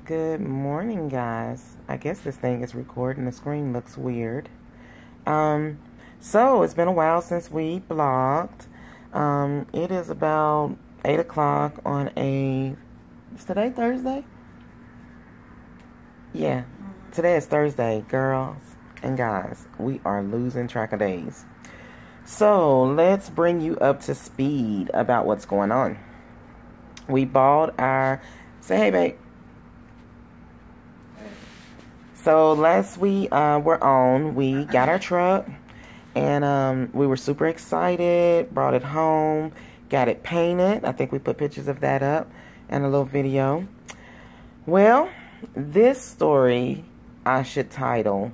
Good morning, guys. I guess this thing is recording. The screen looks weird. So it's been a while since we blogged. It is about 8 o'clock on is today Thursday? Yeah, today is Thursday, girls and guys. We are losing track of days. So let's bring you up to speed about what's going on. We bought say hey, babe. So last we we got our truck, and we were super excited, brought it home, got it painted. I think we put pictures of that up and a little video. Well, this story I should title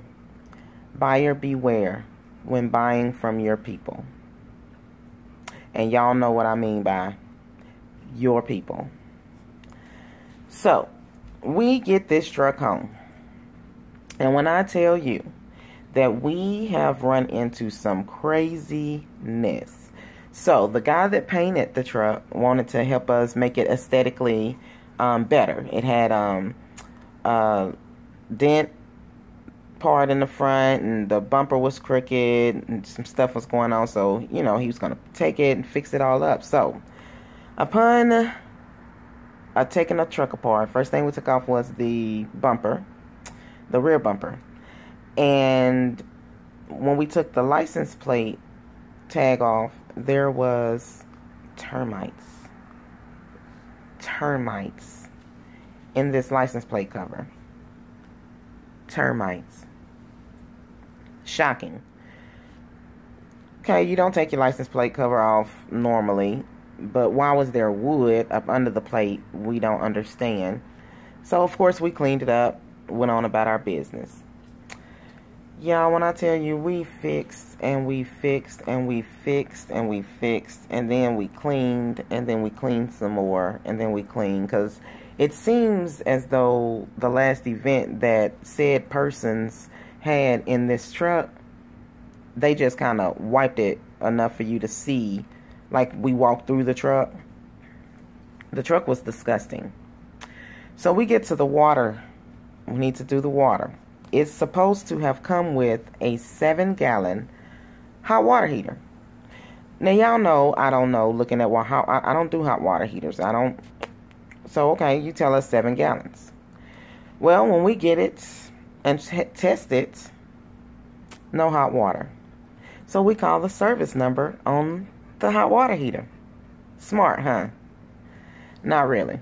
Buyer Beware When Buying From Your People. And y'all know what I mean by your people. So, we get this truck home. And when I tell you that we have run into some craziness. So the guy that painted the truck wanted to help us make it aesthetically better. It had a dent part in the front, and the bumper was crooked, and some stuff was going on. So, he was going to take it and fix it all up. So upon taking the truck apart, first thing we took off was the bumper. The rear bumper. And when we took the license plate tag off, there was termites in this license plate cover. Termites. Shocking. Okay, you don't take your license plate cover off normally, but why was there wood up under the plate? We don't understand. So of course we cleaned it up, went on about our business. Y'all, when I tell you, we fixed and we fixed and we fixed and we fixed, and then we cleaned, and then we cleaned some more, and then we cleaned, because it seems as though the last event that said persons had in this truck, they just kind of wiped it enough for you to see, like we walked through the truck. The truck was disgusting. So we get to the water. We need to do the water. It's supposed to have come with a 7-gallon hot water heater. Now, y'all know, I don't know, looking at I don't do hot water heaters. So, okay, you tell us 7 gallons. Well, when we get it and test it, no hot water. So we call the service number on the hot water heater. Smart, huh? Not really.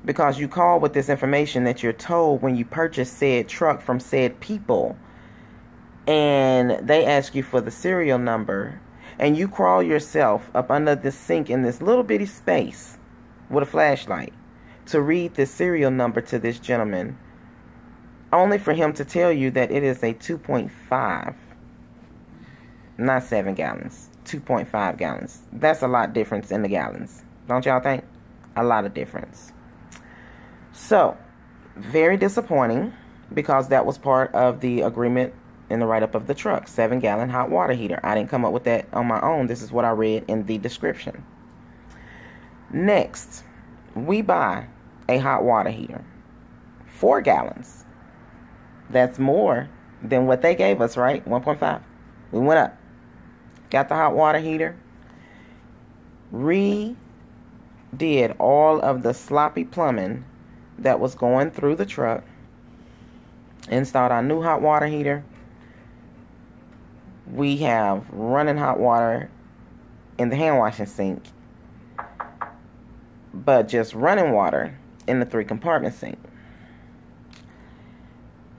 Because you call with this information that you're told when you purchase said truck from said people, and they ask you for the serial number, and you crawl yourself up under the sink in this little bitty space with a flashlight to read the serial number to this gentleman, only for him to tell you that it is a 2.5, not 7 gallons, 2.5 gallons. That's a lot difference in the gallons, don't y'all think? A lot of difference. So, very disappointing, because that was part of the agreement in the write-up of the truck. 7-gallon hot water heater. I didn't come up with that on my own. This is what I read in the description. Next, we buy a hot water heater. 4 gallons. That's more than what they gave us, right? 1.5. We went up. Got the hot water heater. Redid all of the sloppy plumbing that was going through the truck. Installed our new hot water heater. We have running hot water in the hand washing sink, but just running water in the 3-compartment sink.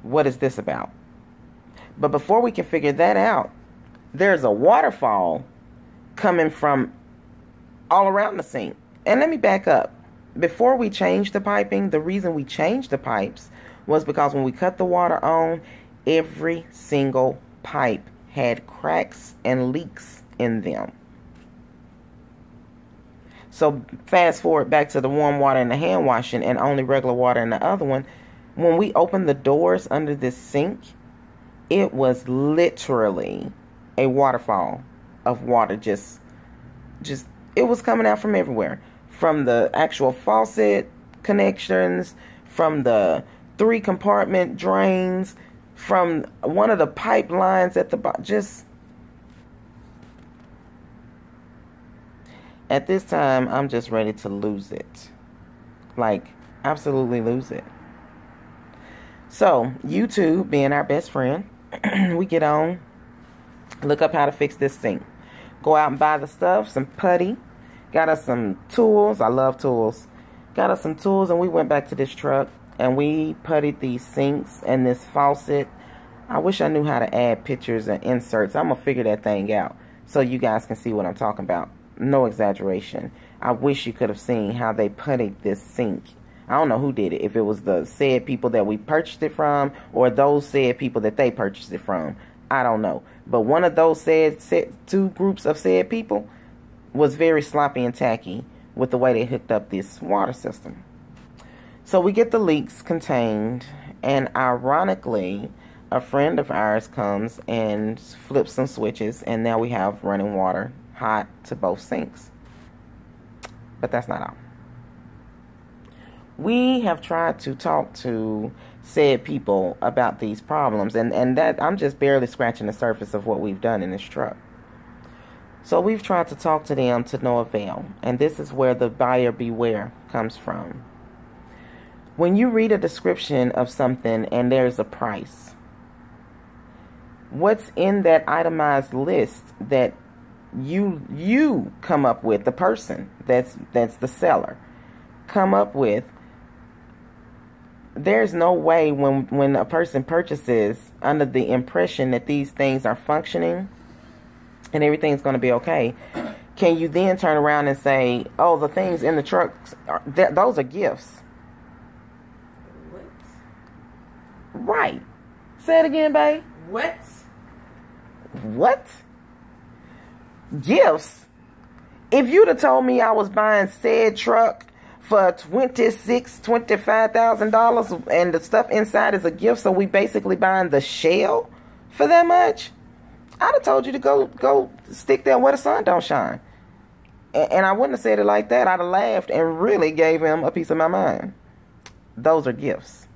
What is this about? But before we can figure that out, there's a waterfall coming from all around the sink. And let me back up. Before we changed the piping, the reason we changed the pipes was because when we cut the water on, every single pipe had cracks and leaks in them. So fast forward back to the warm water in the hand washing and only regular water in the other one. When we opened the doors under this sink, it was literally a waterfall of water. Just it was coming out from everywhere. From the actual faucet connections, from the 3-compartment drains, from one of the pipelines at the bottom. Just at this time, I'm just ready to lose it. Like, absolutely lose it. So, YouTube being our best friend, we get on, look up how to fix this sink. Go out and buy the stuff, some putty. Got us some tools. I love tools. Got us some tools, and we went back to this truck, and we puttied these sinks and this faucet. I wish I knew how to add pictures and inserts. I'm going to figure that thing out so you guys can see what I'm talking about. No exaggeration. I wish you could have seen how they puttied this sink. I don't know who did it. If it was the said people that we purchased it from, or those said people that they purchased it from. I don't know. But one of those said two groups of said people was very sloppy and tacky with the way they hooked up this water system. So we get the leaks contained, and ironically, a friend of ours comes and flips some switches, and now we have running water hot to both sinks. But that's not all. We have tried to talk to said people about these problems, and that I'm just barely scratching the surface of what we've done in this truck. So we've tried to talk to them to no avail, and this is where the buyer beware comes from. When you read a description of something and there's a price, what's in that itemized list that you come up with, the person that's the seller, come up with, there's no way when a person purchases under the impression that these things are functioning and everything's going to be okay, can you then turn around and say, oh, the things in the trucks, those are gifts? What? Right. Say it again, babe. What? What? Gifts? If you'd have told me I was buying said truck for $25,000 and the stuff inside is a gift, so we basically buying the shell for that much, I'd have told you to go stick there where the sun don't shine. And I wouldn't have said it like that. I'd have laughed and really gave him a piece of my mind. Those are gifts.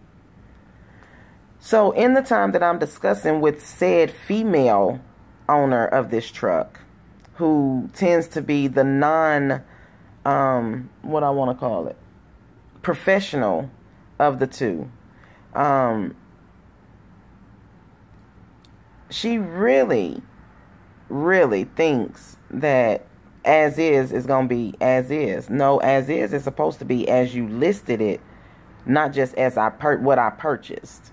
So in the time that I'm discussing with said female owner of this truck, who tends to be the what I want to call it, professional of the two, she really thinks that as is going to be as is. No, as is supposed to be as you listed it, not just as what I purchased.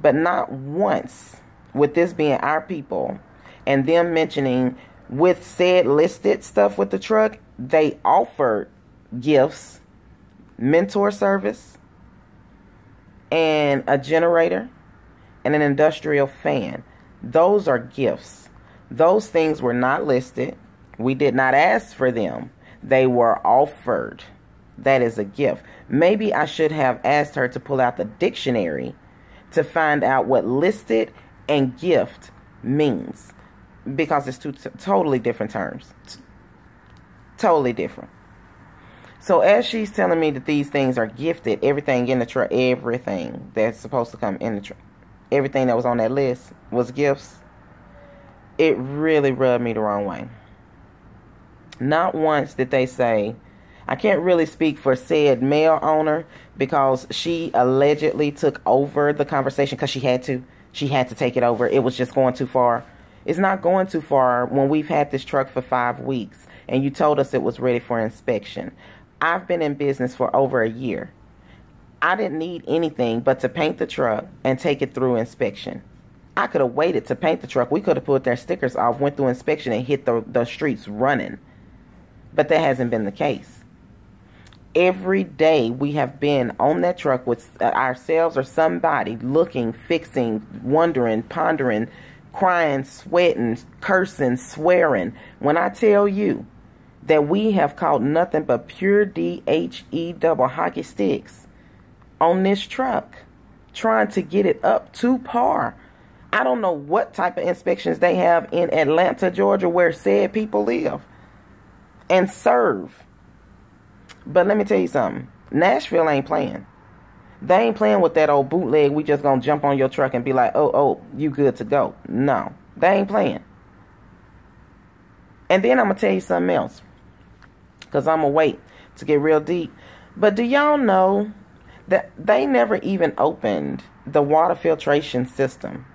But not once, with this being our people and them mentioning with said listed stuff with the truck, they offered gifts, mentor service, and a generator, and an industrial fan. Those are gifts. Those things were not listed. We did not ask for them. They were offered. That is a gift. Maybe I should have asked her to pull out the dictionary to find out what listed and gift means, because it's two totally different terms. Totally different. So as she's telling me that these things are gifted, everything in the truck, everything that's supposed to come in the truck, everything that was on that list was gifts, it really rubbed me the wrong way. Not once did they say, I can't really speak for said male owner because she allegedly took over the conversation because she had to. She had to take it over. It was just going too far. It's not going too far when we've had this truck for 5 weeks and you told us it was ready for inspection. I've been in business for over a year. I didn't need anything but to paint the truck and take it through inspection. I could have waited to paint the truck. We could have put their stickers off, went through inspection, and hit the streets running. But that hasn't been the case. Every day we have been on that truck with ourselves or somebody looking, fixing, wondering, pondering, crying, sweating, cursing, swearing. When I tell you that we have caught nothing but pure DHE double hockey sticks on this truck, trying to get it up to par. I don't know what type of inspections they have in Atlanta, Georgia, where said people live and serve. But let me tell you something. Nashville ain't playing. They ain't playing with that old bootleg. We just gonna jump on your truck and be like, oh, you good to go. No, they ain't playing. And then I'm gonna tell you something else, because I'm gonna wait to get real deep. But do y'all know that they never even opened the water filtration system?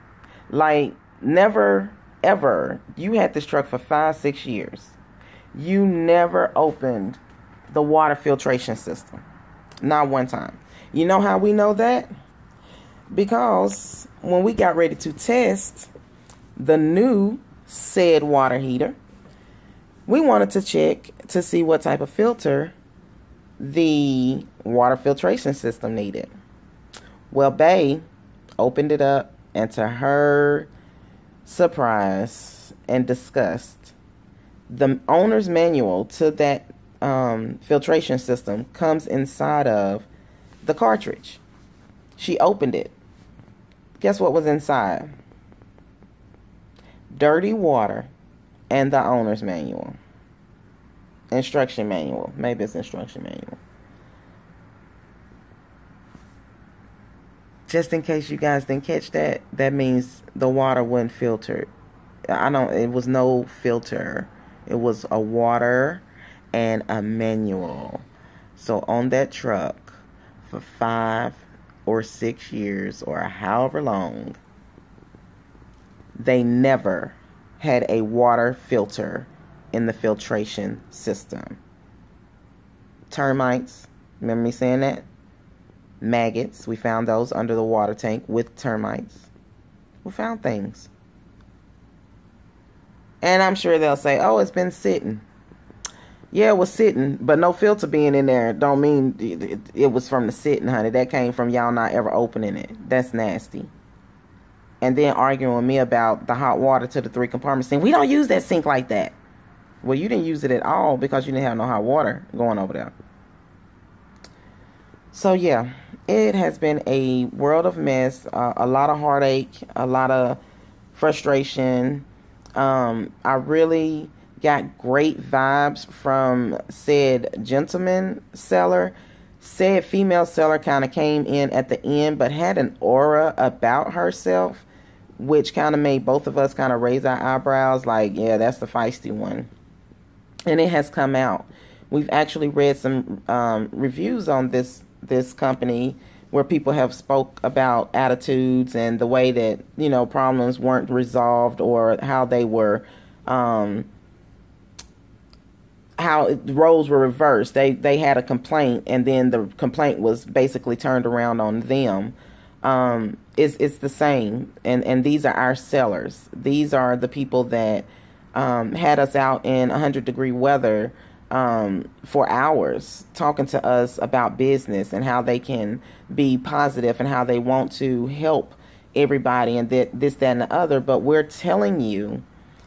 Like, never, ever. You had this truck for 5-6 years. You never opened the water filtration system. Not one time. You know how we know that? Because when we got ready to test the new said water heater, we wanted to check to see what type of filter the water filtration system needed. Well, Bay opened it up, and to her surprise and disgust, the owner's manual to that filtration system comes inside of the cartridge. She opened it. Guess what was inside? Dirty water and the owner's manual. Instruction manual. Maybe it's instruction manual. Just in case you guys didn't catch that, that means the water wasn't filtered. It was no filter. It was a water and a manual. So on that truck for 5 or 6 years or however long, they never had a water filter in the filtration system. Termites, remember me saying that? Maggots, we found those under the water tank with termites. We found things. And I'm sure they'll say, oh, it's been sitting. Yeah, it was sitting, but no filter being in there don't mean it was from the sitting, honey. That came from y'all not ever opening it. That's nasty. And then arguing with me about the hot water to the 3 compartments saying, we don't use that sink like that. Well, you didn't use it at all because you didn't have no hot water going over there. So, yeah, it has been a world of mess, a lot of heartache, a lot of frustration. I really got great vibes from said gentleman seller. Said female seller kind of came in at the end, but had an aura about herself, which kind of made both of us kind of raise our eyebrows like, yeah, that's the feisty one. And it has come out. We've actually read some reviews on this company where people have spoke about attitudes and the way that, you know, problems weren't resolved or how they were, how roles were reversed. They had a complaint and then the complaint was basically turned around on them. It's the same. And these are our sellers. These are the people that had us out in 100-degree weather for hours talking to us about business and how they can be positive and how they want to help everybody and this, that, and the other. But we're telling you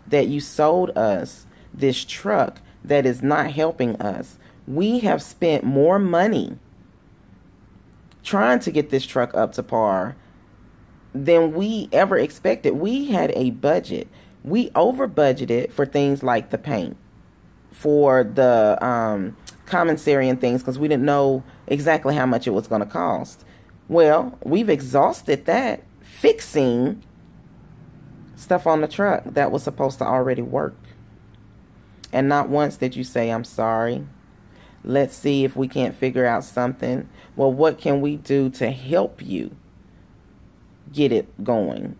that you sold us this truck that is not helping us. We have spent more money trying to get this truck up to par than we ever expected. We had a budget. We over budgeted for things like the paint, for the commissary and things, because we didn't know exactly how much it was going to cost. Well, we've exhausted that fixing stuff on the truck that was supposed to already work. And not once did you say, I'm sorry. Let's see if we can't figure out something. Well, what can we do to help you get it going?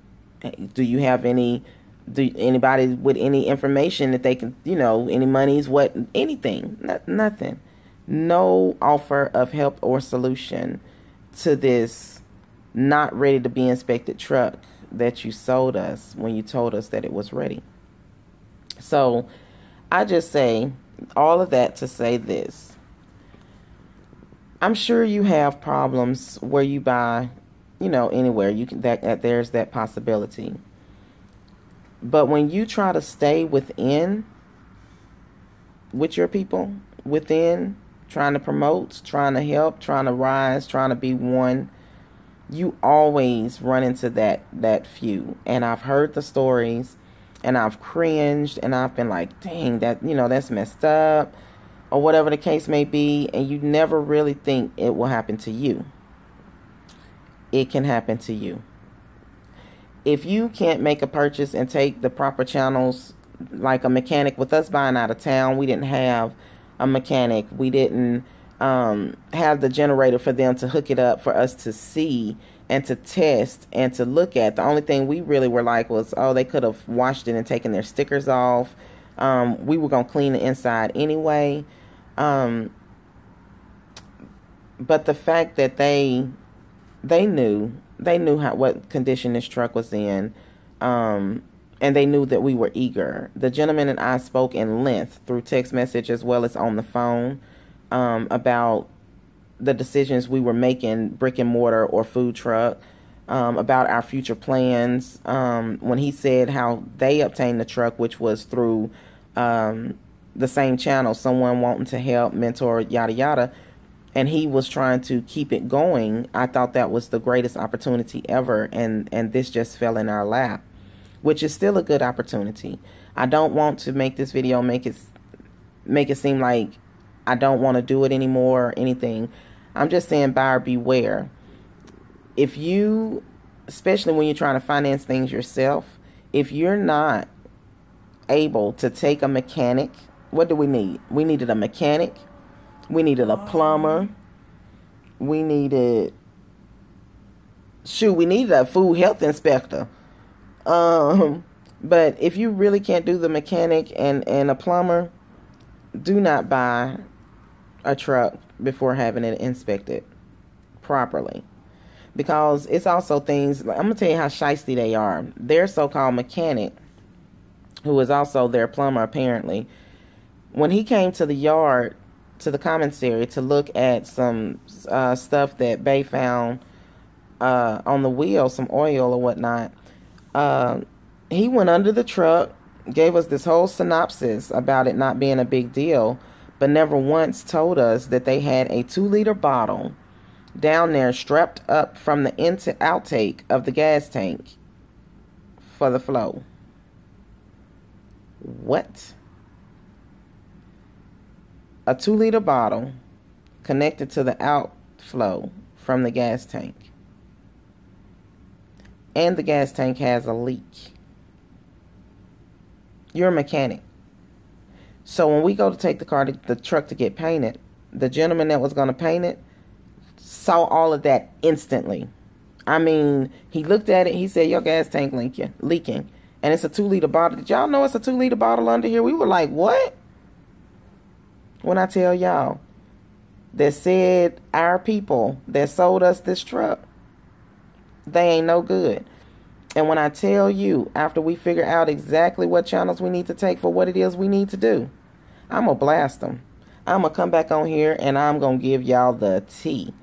Do you have anybody with any information that they can, you know, any monies, anything? Nothing. No offer of help or solution to this not ready to be inspected truck that you sold us when you told us that it was ready. So I just say all of that to say this. I'm sure you have problems where you buy, you know, anywhere you can, that there's that possibility. But when you try to stay within with your people, within, trying to promote, trying to help, trying to rise, trying to be one, you always run into that few. And I've heard the stories and I've cringed and I've been like, dang, that, you know, that's messed up or whatever the case may be. And you never really think it will happen to you. it can happen to you. If you can't make a purchase and take the proper channels, like a mechanic, with us buying out of town, we didn't have a mechanic. We didn't have the generator for them to hook it up for us to see and to test and to look at. The only thing we really were like was, oh, they could have washed it and taken their stickers off. We were going to clean the inside anyway. But the fact that they knew what condition this truck was in, and they knew that we were eager. The gentleman and I spoke in length through text message as well as on the phone about the decisions we were making, brick and mortar or food truck, about our future plans. When he said how they obtained the truck, which was through the same channel, someone wanting to help, mentor, yada yada, and he was trying to keep it going, I thought that was the greatest opportunity ever, and this just fell in our lap, which is still a good opportunity. I don't want to make this video make it seem like I don't want to do it anymore or anything. I'm just saying, buyer beware. If you, especially when you're trying to finance things yourself, if you're not able to take a mechanic, what do we need? We needed a mechanic. We needed a plumber. We needed a food health inspector. But if you really can't do the mechanic and a plumber, do not buy a truck before having it inspected properly. Because it's also things, I'm going to tell you how shysty they are. Their so-called mechanic, who is also their plumber apparently, when he came to the yard, to the commissary, to look at some stuff that Bay found on the wheel, some oil or whatnot, he went under the truck, gave us this whole synopsis about it not being a big deal, but never once told us that they had a 2-liter bottle down there strapped up from the outtake of the gas tank for the flow. What? A 2-liter bottle connected to the outflow from the gas tank. And the gas tank has a leak. You're a mechanic. So when we go to take the truck to get painted, the gentleman that was going to paint it saw all of that instantly. I mean, he looked at it. He said, your gas tank leaking. And it's a 2-liter bottle. Did y'all know it's a 2-liter bottle under here? We were like, what? When I tell y'all that said our people that sold us this truck, they ain't no good. And when I tell you, after we figure out exactly what channels we need to take for what it is we need to do, I'm going to blast them. I'm going to come back on here and I'm going to give y'all the tea.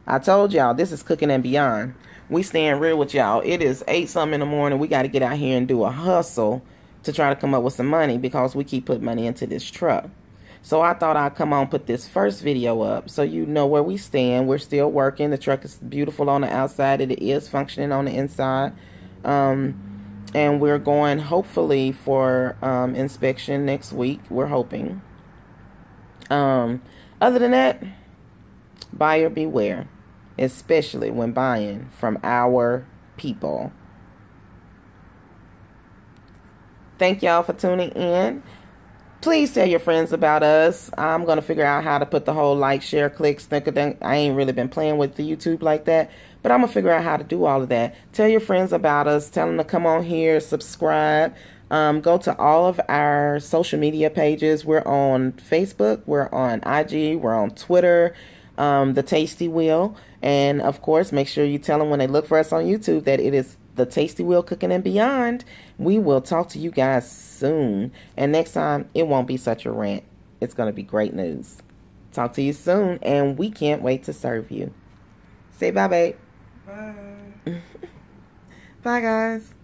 I told y'all, this is Cooking and Beyond. We staying real with y'all. It is 8-something in the morning. We got to get out here and do a hustle to try to come up with some money because we keep putting money into this truck. So I thought I'd come on put this first video up so you know where we stand. We're still working. The truck is beautiful on the outside. It is functioning on the inside. And we're going hopefully for inspection next week. We're hoping. Other than that, buyer beware. Especially when buying from our people. Thank y'all for tuning in. Please tell your friends about us. I'm going to figure out how to put the whole like, share, click, snicker. I ain't really been playing with the YouTube like that. But I'm going to figure out how to do all of that. Tell your friends about us. Tell them to come on here, subscribe. Go to all of our social media pages. We're on Facebook. We're on IG. We're on Twitter. The Tasty Wheel. And, of course, make sure you tell them when they look for us on YouTube that it is the Tasty Wheel Cooking and Beyond. We will talk to you guys soon. And next time, it won't be such a rant. It's going to be great news. Talk to you soon. And we can't wait to serve you. Say bye, babe. Bye. Bye, guys.